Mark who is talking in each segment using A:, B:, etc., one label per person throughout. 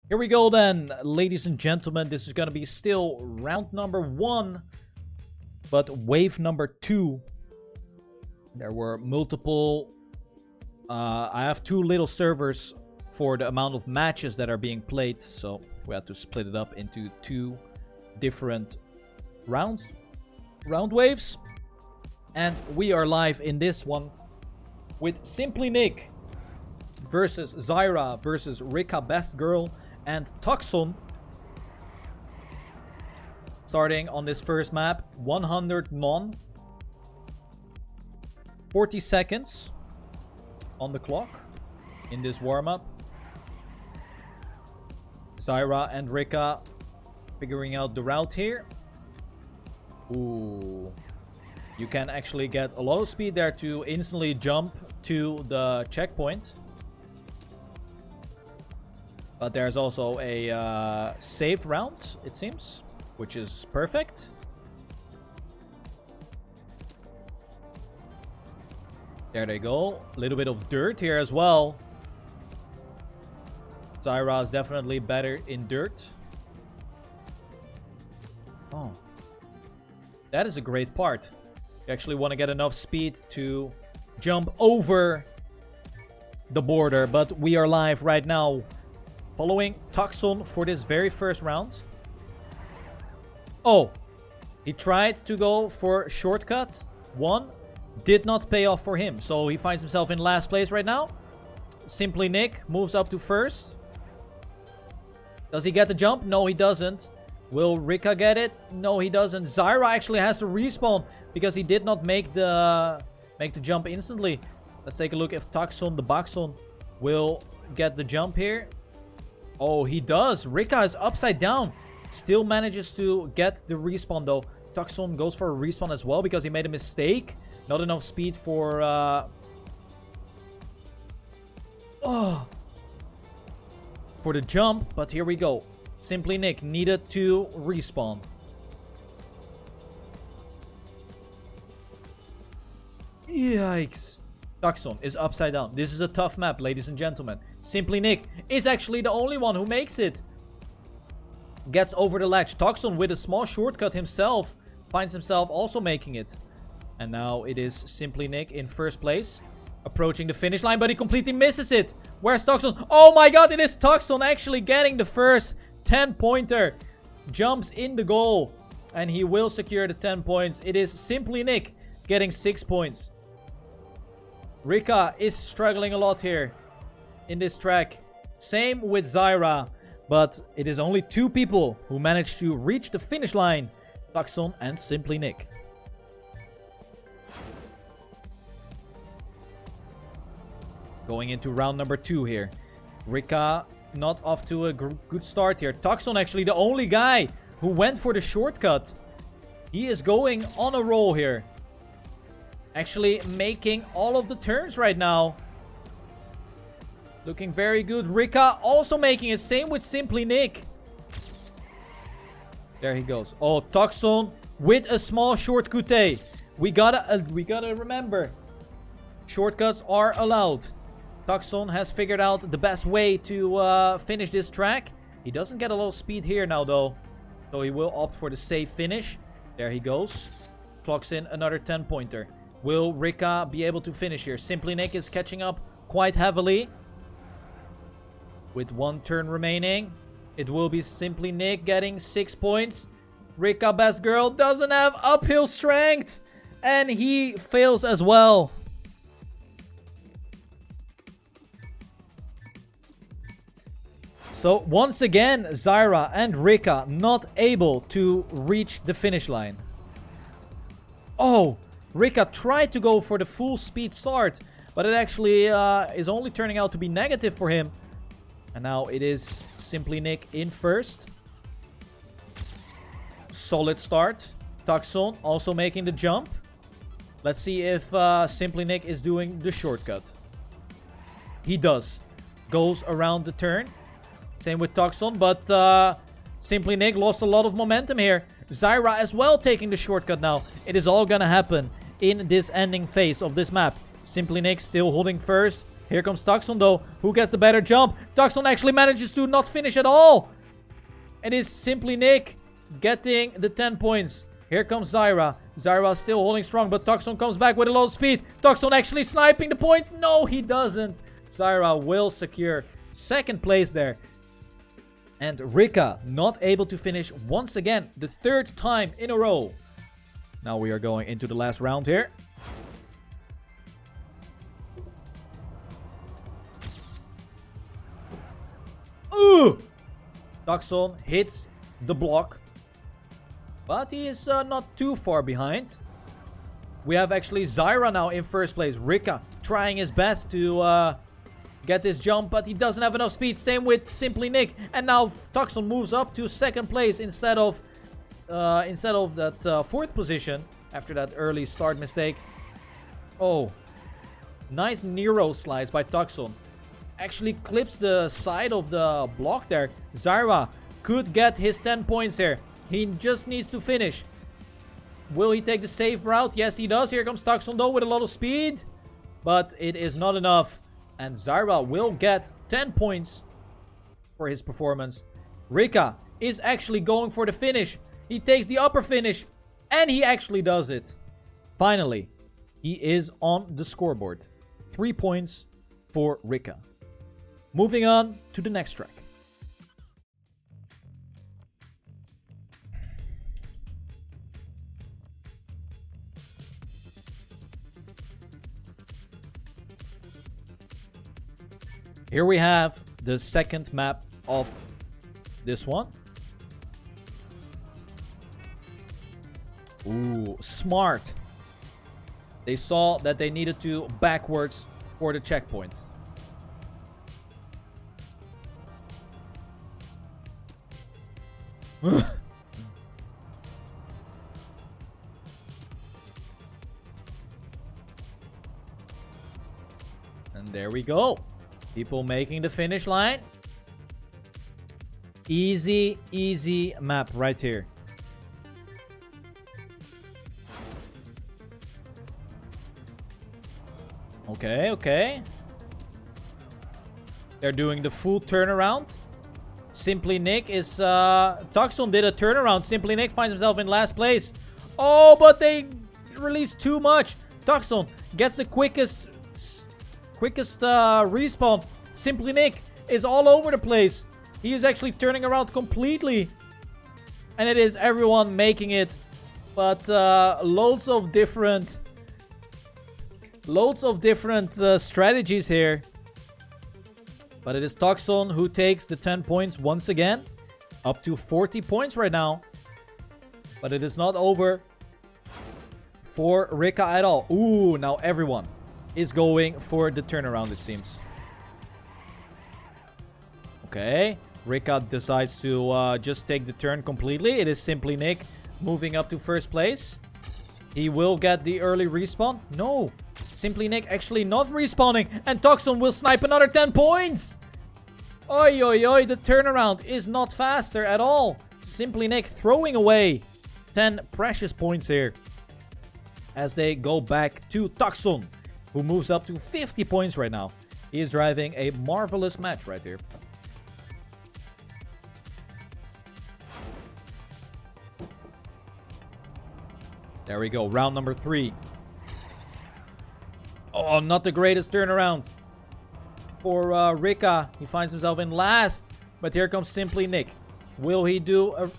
A: Here we go then, ladies and gentlemen. This is going to be still round number 1, but wave number 2. There were multiple... I have 2 little servers for the amount of matches that are being played, so we had to split it up into 2 different round waves. And we are live in this one with Simply Nick versus Zyra versus Rika Best Girl and Tucson. Starting on this first map, 100 non. 40 seconds on the clock in this warm-up. Zyra and Rika figuring out the route here. Ooh. You can actually get a lot of speed there to instantly jump to the checkpoint. But there's also a safe round, it seems, which is perfect. There they go. A little bit of dirt here as well. Zyra is definitely better in dirt. Oh. That is a great part. You actually want to get enough speed to jump over the border. But we are live right now, following Tucson for this very first round. Oh, he tried to go for shortcut 1. Did not pay off for him. So he finds himself in last place right now. Simply Nick moves up to first. Does he get the jump? No, he doesn't. Will Rika get it? No, he doesn't. Zyra actually has to respawn because he did not make the jump instantly. Let's take a look if Tucson, the Baxon, will get the jump here. Oh, he does. Rika is upside down. Still manages to get the respawn though. Tucson goes for a respawn as well because he made a mistake. Not enough speed for... for the jump, but here we go. Simply Nick needed to respawn. Yikes. Tucson is upside down. This is a tough map, ladies and gentlemen. Simply Nick is actually the only one who makes it. Gets over the ledge. Tucson with a small shortcut himself finds himself also making it. And now it is Simply Nick in first place. Approaching the finish line, but he completely misses it. Where's Tucson? Oh my god, it is Tucson actually getting the first 10-pointer. Jumps in the goal. And he will secure the 10 points. It is Simply Nick getting 6 points. Rika is struggling a lot here in this track. Same with Zyra. But it is only 2 people who managed to reach the finish line. Tucson and Simply Nick. Going into round number 2 here. Rika not off to a good start here. Tucson actually the only guy who went for the shortcut. He is going on a roll here. Actually making all of the turns right now. Looking very good. Rika also making it. Same with Simply Nick. There he goes. Oh, Tucson with a small shortcut. We gotta remember. Shortcuts are allowed. Tucson has figured out the best way to finish this track. He doesn't get a lot of speed here now though. So he will opt for the safe finish. There he goes. Clocks in another 10-pointer. Will Rika be able to finish here? Simply Nick is catching up quite heavily. With 1 turn remaining. It will be Simply Nick getting 6 points. Rika Best Girl doesn't have uphill strength. And he fails as well. So, once again, Zyra and Rika not able to reach the finish line. Oh, Rika tried to go for the full speed start, but it actually is only turning out to be negative for him. And now it is Simply Nick in first. Solid start. Tucson also making the jump. Let's see if Simply Nick is doing the shortcut. He does. Goes around the turn. Same with Tucson, but Simply Nick lost a lot of momentum here. Zyra as well taking the shortcut now. It is all gonna happen in this ending phase of this map. Simply Nick still holding first. Here comes Tucson though, who gets the better jump. Tucson actually manages to not finish at all. It is Simply Nick getting the 10 points. Here comes Zyra. Zyra still holding strong, but Tucson comes back with a lot of speed. Tucson actually sniping the points. No, he doesn't. Zyra will secure second place there. And Rika not able to finish once again, the third time in a row. Now we are going into the last round here. Ooh! Tucson hits the block. But he is not too far behind. We have actually Zyra now in first place. Rika trying his best to get this jump, but he doesn't have enough speed. Same with Simply Nick. And now Tucson moves up to second place instead of that fourth position after that early start mistake. Oh, nice Nero slides by Tucson. Actually clips the side of the block there. Zyra could get his 10 points here. He just needs to finish. Will he take the safe route? Yes, he does. Here comes Tucson though with a lot of speed. But it is not enough. And Zyra will get 10 points for his performance. Rika is actually going for the finish. He takes the upper finish. And he actually does it. Finally, he is on the scoreboard. 3 points for Rika. Moving on to the next track. Here we have the second map of this one. Ooh, smart. They saw that they needed to backwards for the checkpoint. And there we go. People making the finish line. Easy, easy map right here. Okay, okay. They're doing the full turnaround. Simply Nick is... Tucson did a turnaround. Simply Nick finds himself in last place. Oh, but they released too much. Tucson gets the quickest respawn. Simply Nick is all over the place. He is actually turning around completely. And it is everyone making it. But loads of different strategies here. But it is Tucson who takes the 10 points once again. Up to 40 points right now. But it is not over for Rika at all. Ooh, now everyone is going for the turnaround, it seems. Okay. Rika decides to just take the turn completely. It is Simply Nick moving up to first place. He will get the early respawn. No. Simply Nick actually not respawning. And Tucson will snipe another 10 points. Oi, oi, oi. The turnaround is not faster at all. Simply Nick throwing away 10 precious points here. As they go back to Tucson, who moves up to 50 points right now. He is driving a marvelous match right here. There we go. Round number 3. Oh, not the greatest turnaround for Rika. He finds himself in last. But here comes Simply Nick. Will he do a...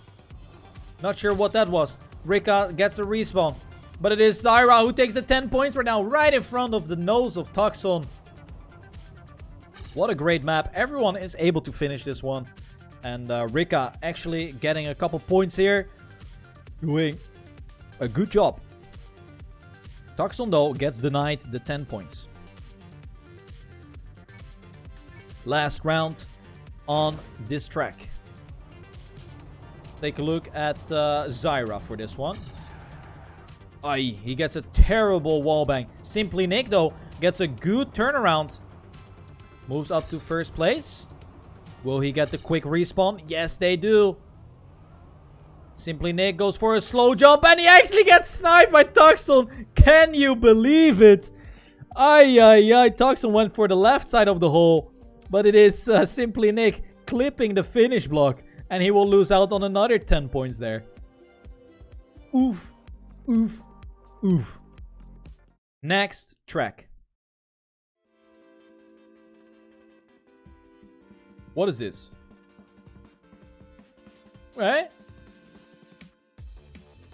A: Not sure what that was. Rika gets the respawn. But it is Zyra who takes the 10 points right now. Right in front of the nose of Tucson. What a great map. Everyone is able to finish this one. And Rika actually getting a couple points here. Doing a good job. Tucson, though, gets denied the 10 points. Last round on this track. Take a look at Zyra for this one. Aye, he gets a terrible wallbang. Simply Nick, though, gets a good turnaround. Moves up to first place. Will he get the quick respawn? Yes, they do. Simply Nick goes for a slow jump and he actually gets sniped by Tucson. Can you believe it? Ay, ay, ay. Toxon went for the left side of the hole. But it is Simply Nick clipping the finish block. And he will lose out on another 10 points there. Oof. Oof. Oof. Next track. What is this? Right?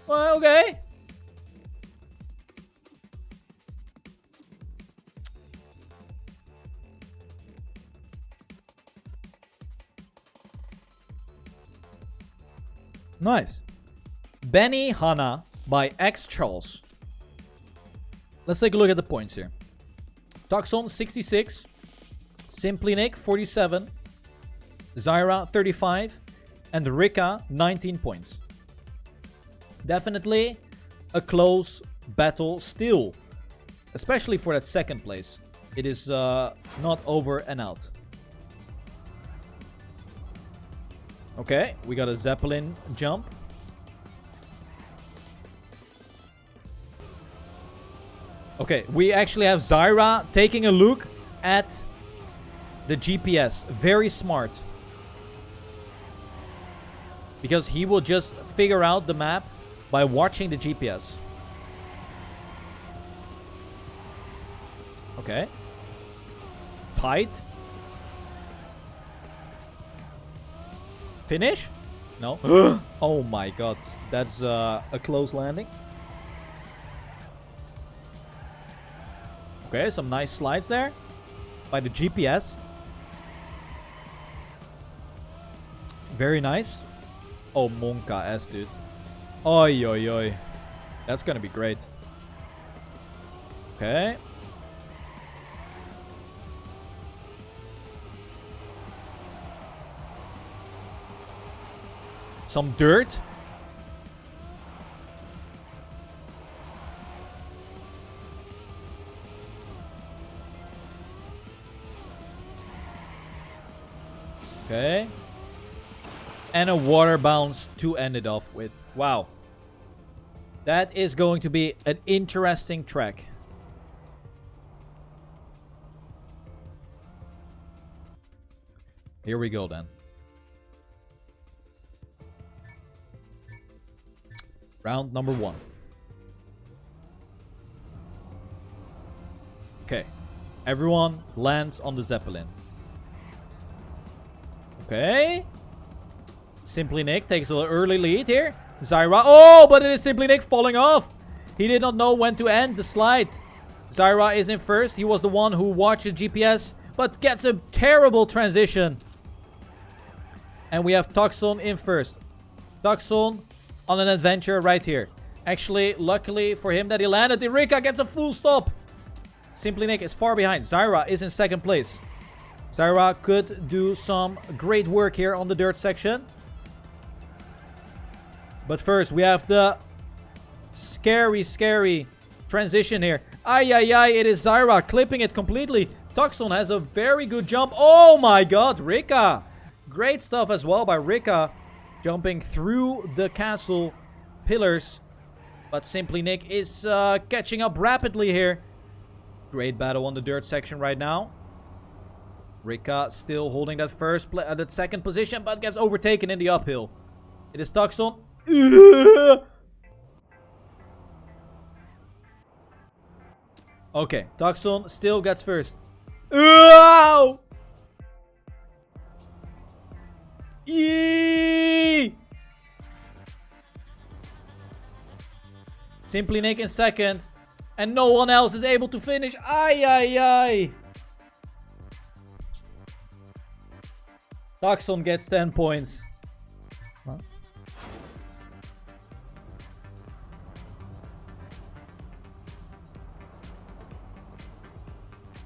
A: Well, okay. Nice. Benny Hanna by X Charles. Let's take a look at the points here. Toxon 66. Simply Nick 47. Zyra 35. And Rika 19 points. Definitely a close battle still. Especially for that second place. It is not over and out. Okay, we got a Zeppelin jump. Okay, we actually have Zyra taking a look at the GPS. Very smart. Because he will just figure out the map by watching the GPS. Okay. Tight. Finish? No. Oh my god. That's a close landing. Okay, some nice slides there. By the GPS. Very nice. Oh, Monka S, dude. Oi, oi, oi. That's gonna be great. Okay. Some dirt. Okay. And a water bounce to end it off with. Wow. That is going to be an interesting track. Here we go then. Round number 1. Okay. Everyone lands on the Zeppelin. Okay. Simply Nick takes an early lead here. Zyra. Oh, but it is Simply Nick falling off. He did not know when to end the slide. Zyra is in first. He was the one who watched the GPS, but gets a terrible transition. And we have Toxon in first. Toxon on an adventure right here. Actually, luckily for him that he landed. Rika gets a full stop. Simply Nick is far behind. Zyra is in second place. Zyra could do some great work here on the dirt section. But first, we have the scary, scary transition here. Ay, ay, ay, it is Zyra clipping it completely. Toxon has a very good jump. Oh my god, Rika. Great stuff as well by Rika. Jumping through the castle pillars. But Simply Nick is catching up rapidly here. Great battle on the dirt section right now. Rika still holding that that second position, but gets overtaken in the uphill. It is Toxon. Okay, Toxon still gets first. Ow! Simply Nick in second. And no one else is able to finish. Ay, ay, ay. Toxon gets 10 points. Huh?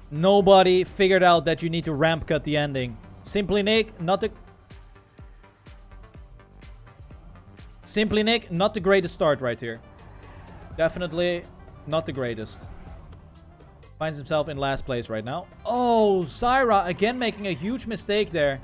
A: Nobody figured out that you need to ramp cut the ending. Simply Nick, not the greatest start right here. Definitely not the greatest. Finds himself in last place right now. Oh, Zyra again making a huge mistake there.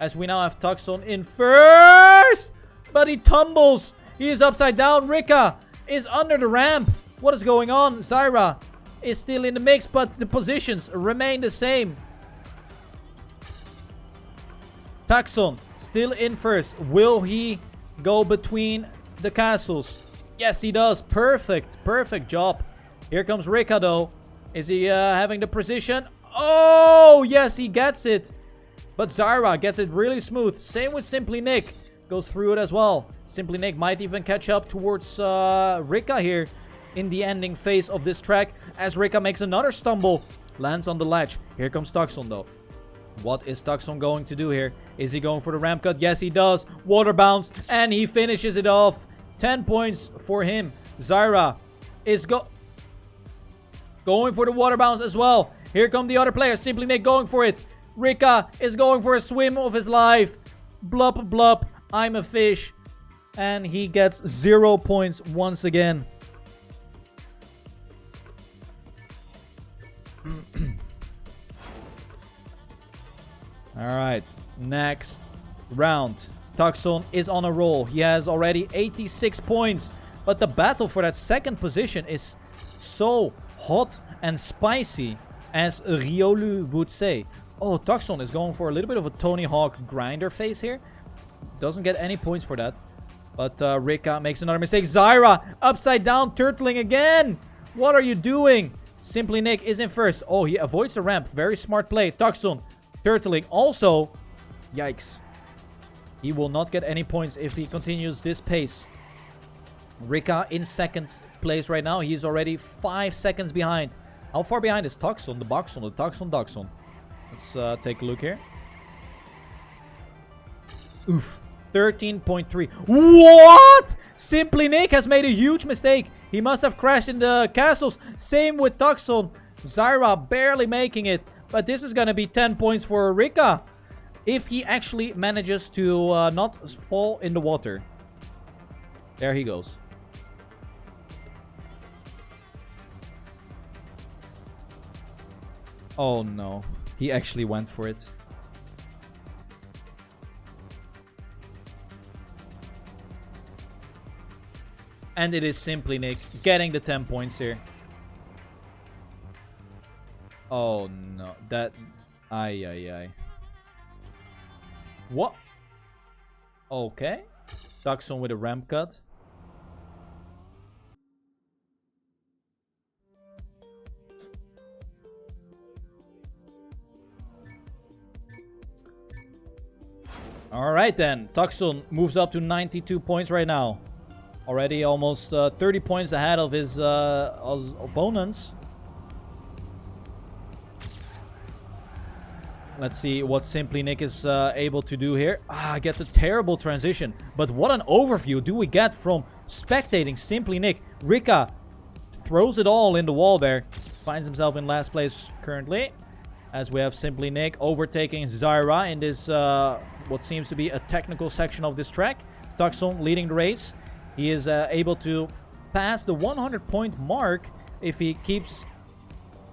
A: As we now have Toxon in first. But he tumbles. He is upside down. Rika is under the ramp. What is going on? Zyra is still in the mix, but the positions remain the same. Taxon still in first. Will he go between the castles? Yes, he does. Perfect. Perfect job. Here comes Rika, though. Is he having the precision? Oh, yes, he gets it. But Zyra gets it really smooth. Same with Simply Nick. Goes through it as well. Simply Nick might even catch up towards Rika here in the ending phase of this track, as Rika makes another stumble. Lands on the ledge. Here comes Tucson, though. What is Tucson going to do here? Is he going for the ramp cut? Yes, he does. Water bounce, and he finishes it off. 10 points for him. Zyra is going for the water bounce as well. Here come the other players. Simply Nick going for it. Rika is going for a swim of his life. Blub, blub. I'm a fish. And he gets 0 points once again. Alright, next round. Tucson is on a roll. He has already 86 points. But the battle for that second position is so hot and spicy, as Riolu would say. Oh, Tucson is going for a little bit of a Tony Hawk grinder face here. Doesn't get any points for that. But Rika makes another mistake. Zyra upside down turtling again. What are you doing? Simply Nick is in first. Oh, he avoids the ramp. Very smart play. Tucson turtling also. Yikes. He will not get any points if he continues this pace. Rika in second place right now. He is already 5 seconds behind. How far behind is Tucson? The Boxon, the Tucson. Let's take a look here. Oof. 13.3. What? Simply Nick has made a huge mistake. He must have crashed in the castles. Same with Tucson. Zyra barely making it. But this is going to be 10 points for Rika, if he actually manages to not fall in the water. There he goes. Oh no. He actually went for it. And it is Simply Nick getting the 10 points here. Oh no. That... Ay. What? Okay. Tucson with a ramp cut. Alright then. Tucson moves up to 92 points right now. Already almost 30 points ahead of his opponents. Let's see what Simply Nick is able to do here. Gets a terrible transition. But what an overview do we get from spectating Simply Nick. Rika throws it all in the wall there. Finds himself in last place currently. As we have Simply Nick overtaking Zyra in this, what seems to be a technical section of this track. Tucson leading the race. He is able to pass the 100-point mark if he keeps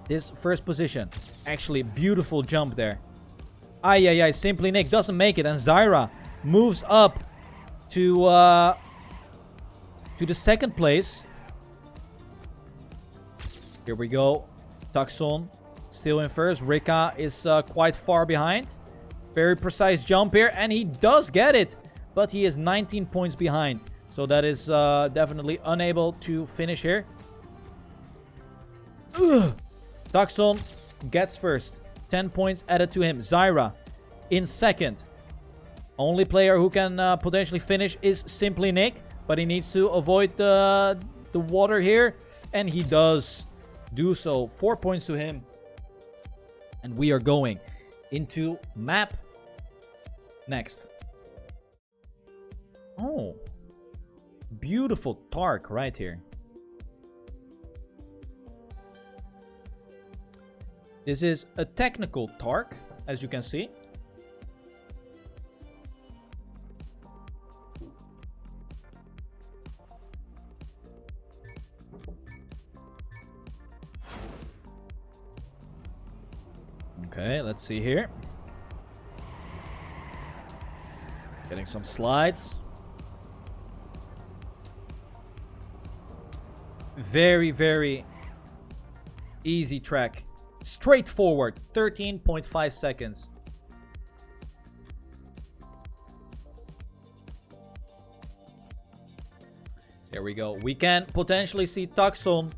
A: this first position. Actually, beautiful jump there. Ay. Simply Nick doesn't make it. And Zyra moves up to the second place. Here we go. Tucson still in first. Rika is quite far behind. Very precise jump here. And he does get it. But he is 19 points behind. So that is definitely unable to finish here. Tucson gets first. 10 points added to him. Zyra in second. Only player who can potentially finish is Simply Nick. But he needs to avoid the water here. And he does do so. 4 points to him. And we are going into map next. Oh. Beautiful Tark right here. This is a technical Tark, as you can see. Okay, let's see here. Getting some slides. Very Easy track. Straightforward. 13.5 seconds. There we go. We can potentially see Tucson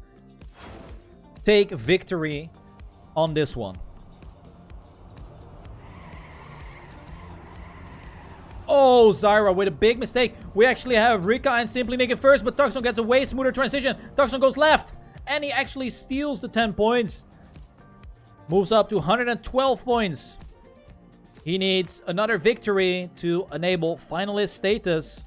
A: take victory on this one. Oh, Zyra with a big mistake. We actually have Rika and Simply Nick at first, but Tucson gets a way smoother transition. Tucson goes left, and he actually steals the 10 points. Moves up to 112 points. He needs another victory to enable finalist status.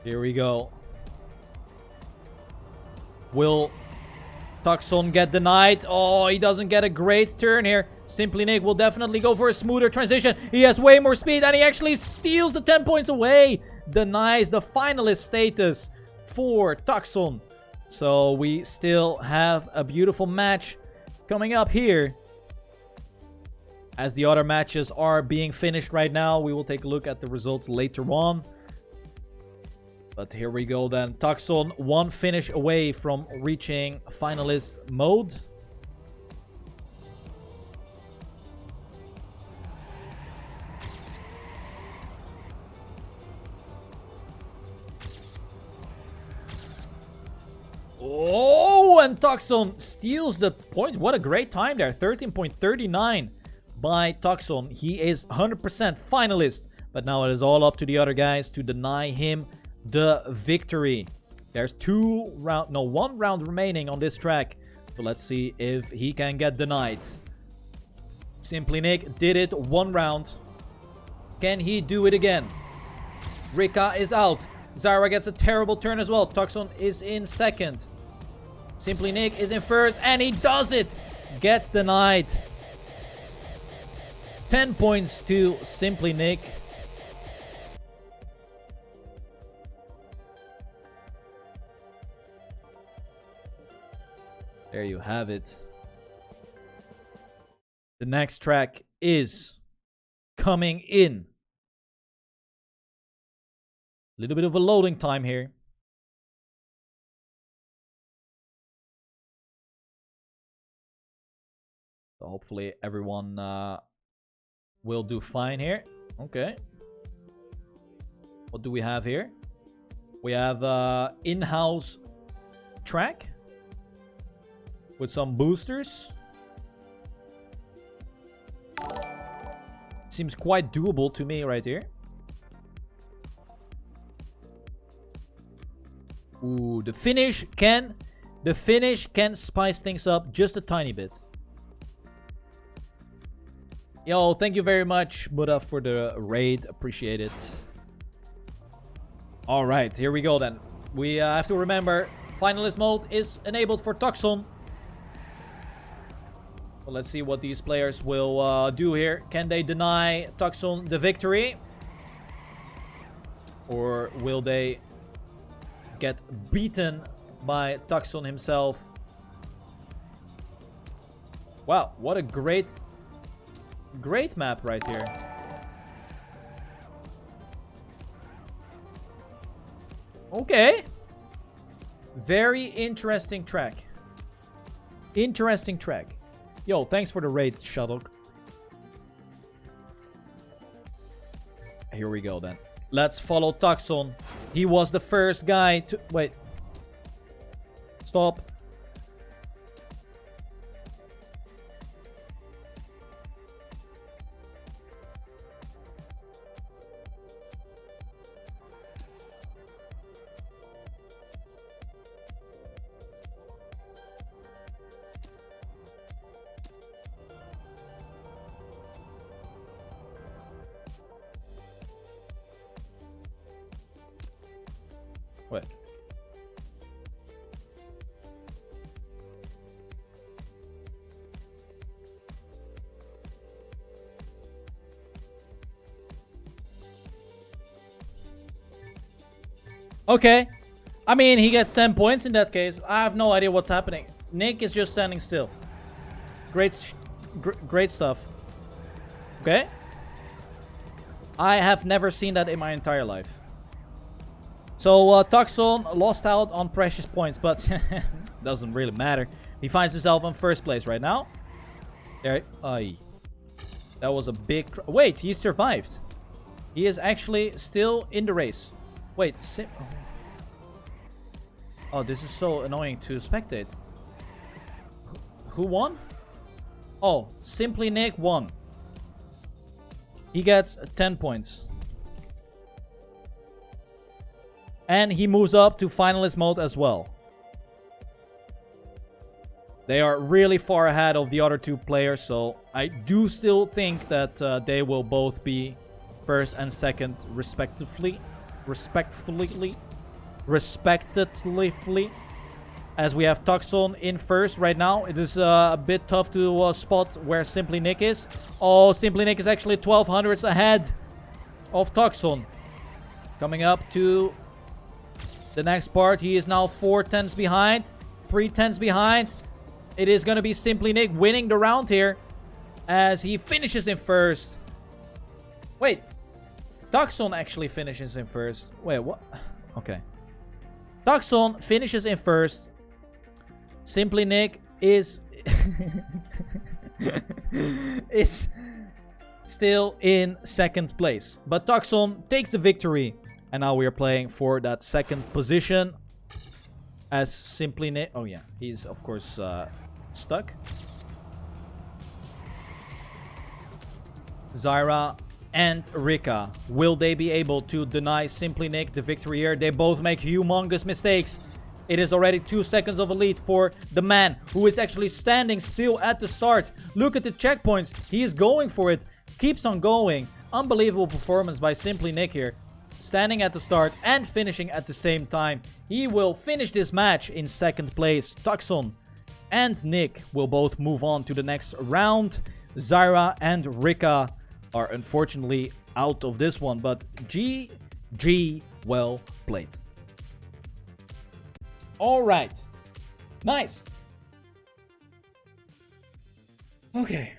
A: Here we go. Will Tucson get denied? Oh, he doesn't get a great turn here. Simply Nick will definitely go for a smoother transition. He has way more speed, and he actually steals the 10 points away. Denies the finalist status for Tucson. So we still have a beautiful match coming up here. As the other matches are being finished right now, we will take a look at the results later on. But here we go then. Tucson one finish away from reaching finalist mode. Oh, and Tucson steals the point. What a great time there. 13.39 by Tucson. He is 100% finalist. But now it is all up to the other guys to deny him the victory. There's one round remaining on this track. So let's see if he can get denied. Simply Nick did it one round. Can he do it again? Rika is out. Zyra gets a terrible turn as well. Tucson is in second. Simply Nick is in first, and he does it. Gets denied. 10 points to Simply Nick. There you have it. The next track is coming in. A little bit of a loading time here. So hopefully everyone will do fine here. Okay. What do we have here? We have in-house track with some boosters. Seems quite doable to me right here. Ooh, the finish can spice things up just a tiny bit. Yo, thank you very much, Buddha, for the raid. Appreciate it. All right, here we go then. We have to remember, finalist mode is enabled for Tucson. So let's see what these players will do here. Can they deny Tucson the victory? Or will they get beaten by Tucson himself? Wow, what a great map right here. Okay. Very interesting track. Interesting track. Yo, thanks for the raid, Shuttle. Here we go then. Let's follow Tucson. He was the first guy to... Wait. Stop. Wait. Okay. I mean, he gets 10 points in that case. I have no idea what's happening. Nick is just standing still. Great stuff. Okay. I have never seen that in my entire life. So Tucson lost out on precious points, but doesn't really matter. He finds himself in first place right now. There, that was a big... Wait, he survived. He is actually still in the race. Wait, oh, this is so annoying to spectate. Who won? Oh, Simply Nick won. He gets 10 points. And he moves up to finalist mode as well. They are really far ahead of the other two players, so I do still think that they will both be first and second respectively. Respectively. As we have Tucson in first right now. It is a bit tough to spot where Simply Nick is. Oh, Simply Nick is actually 1200s ahead of Tucson. Coming up to the next part. He is now 4 tenths behind. 3 tenths behind. It is going to be Simply Nick winning the round here as he finishes in first. Wait. Tucson actually finishes in first. Wait, what? Okay. Tucson finishes in first. Simply Nick is is still in second place. But Tucson takes the victory. And now we are playing for that second position. As Simply Nick... Oh yeah, he's of course stuck. Zyra and Rika. Will they be able to deny Simply Nick the victory here? They both make humongous mistakes. It is already 2 seconds of a lead for the man who is actually standing still at the start. Look at the checkpoints. He is going for it. Keeps on going. Unbelievable performance by Simply Nick here. Standing at the start and finishing at the same time. He will finish this match in second place. Tucson and Nick will both move on to the next round. Zyra and Rika are unfortunately out of this one, but GG, well played. All right, nice. Okay.